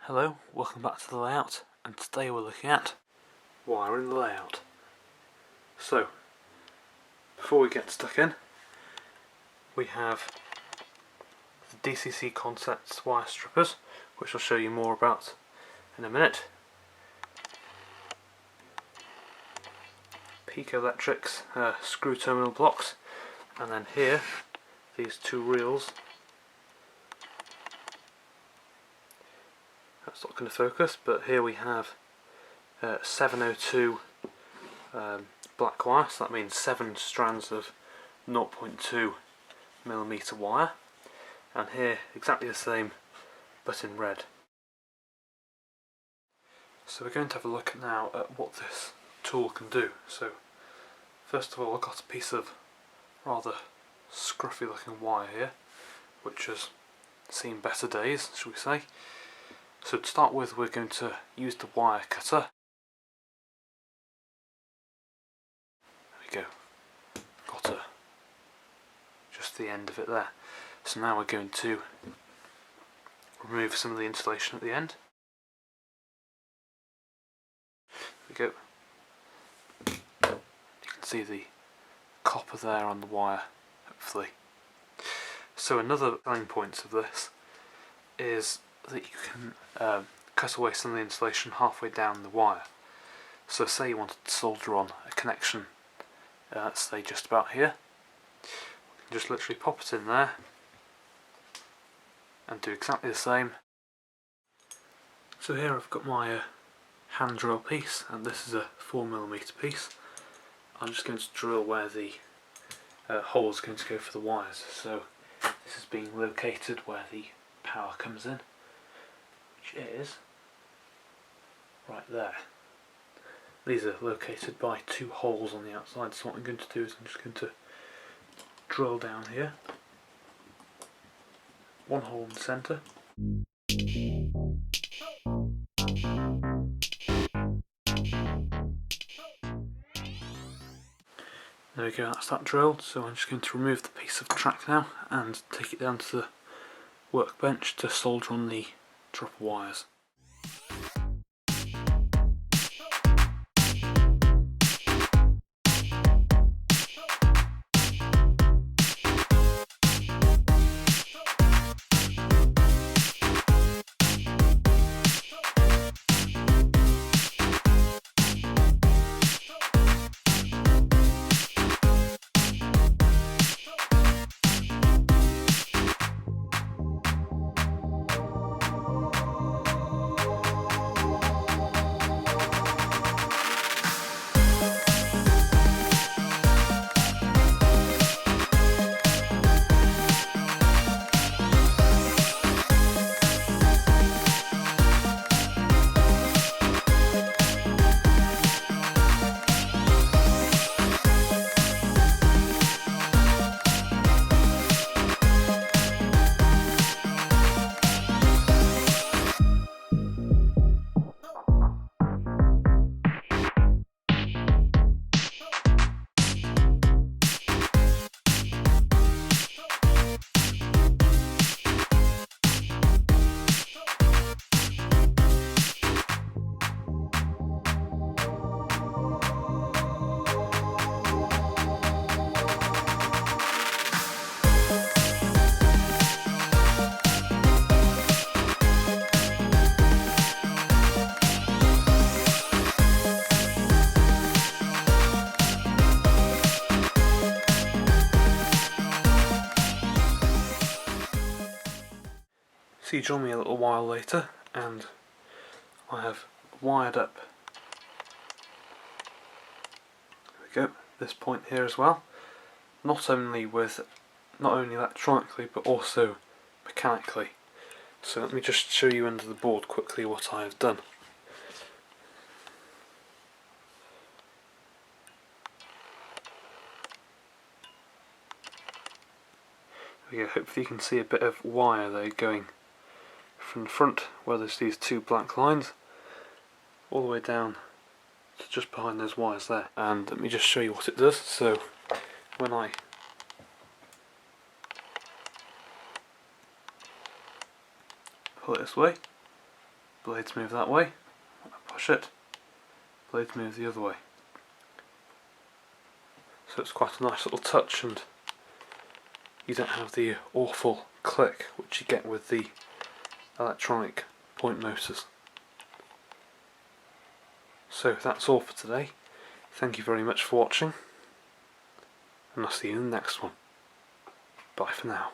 Hello, welcome back to the layout, and today we're looking at wiring the layout. So, before we get stuck in, we have the DCC Concepts wire strippers, which I'll show you more about in a minute. Pico Electrics screw terminal blocks, and then here, these two reels. That's not going to focus, but here we have 702 black wire, so that means 7 strands of 0.2mm wire, and here exactly the same but in red. So we're going to have a look now at what this tool can do. So first of all, I've got a piece of rather scruffy looking wire here, which has seen better days, shall we say. So to start with, we're going to use the wire cutter. There we go. Got just the end of it there. So now we're going to remove some of the insulation at the end. There we go. You can see the copper there on the wire, hopefully. So another selling point of this is that you can cut away some of the insulation halfway down the wire. So say you wanted to solder on a connection, say just about here, you can just literally pop it in there and do exactly the same. So here I've got my hand drill piece, and this is a 4mm piece. I'm just going to drill where the hole is going to go for the wires. So this is being located where the power comes in, which is right there. These are located by 2 holes on the outside, so what I'm going to do is I'm just going to drill down here, 1 hole in the centre. There we go, that's that drilled. So I'm just going to remove the piece of track now and take it down to the workbench to solder on the drop wires. So you join me a little while later, and I have wired up, there we go, this point here as well, not only electronically but also mechanically. So let me just show you under the board quickly what I have done. There we go, hopefully you can see a bit of wire there going from the front where there's these 2 black lines all the way down to just behind those wires there. And let me just show you what it does. So when I pull it this way, blades move that way, I push it, blades move the other way. So it's quite a nice little touch, and you don't have the awful click which you get with the electronic point motors. So that's all for today. Thank you very much for watching, and I'll see you in the next one. Bye for now.